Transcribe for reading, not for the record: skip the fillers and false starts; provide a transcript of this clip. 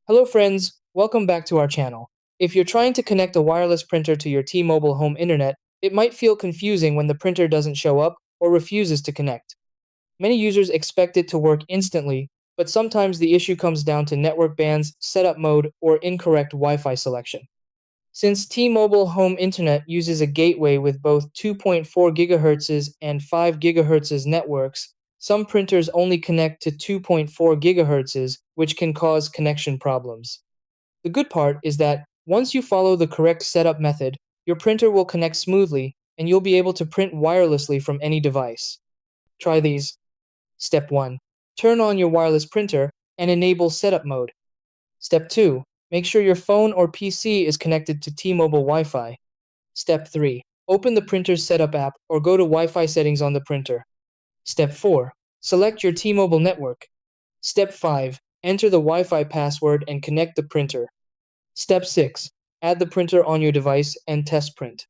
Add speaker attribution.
Speaker 1: Hello friends, welcome back to our channel. If you're trying to connect a wireless printer to your T-Mobile home internet, it might feel confusing when the printer doesn't show up or refuses to connect. Many users expect it to work instantly, but sometimes the issue comes down to network bands, setup mode, or incorrect Wi-Fi selection. Since T-Mobile home internet uses a gateway with both 2.4 GHz and 5 GHz networks, some printers only connect to 2.4 GHz, which can cause connection problems. The good part is that once you follow the correct setup method, your printer will connect smoothly and you'll be able to print wirelessly from any device. Try these. Step 1. Turn on your wireless printer and enable setup mode. Step 2. Make sure your phone or PC is connected to T-Mobile Wi-Fi. Step 3. Open the printer's setup app or go to Wi-Fi settings on the printer. Step 4. Select your T-Mobile network. Step 5. Enter the Wi-Fi password and connect the printer. Step 6. Add the printer on your device and test print.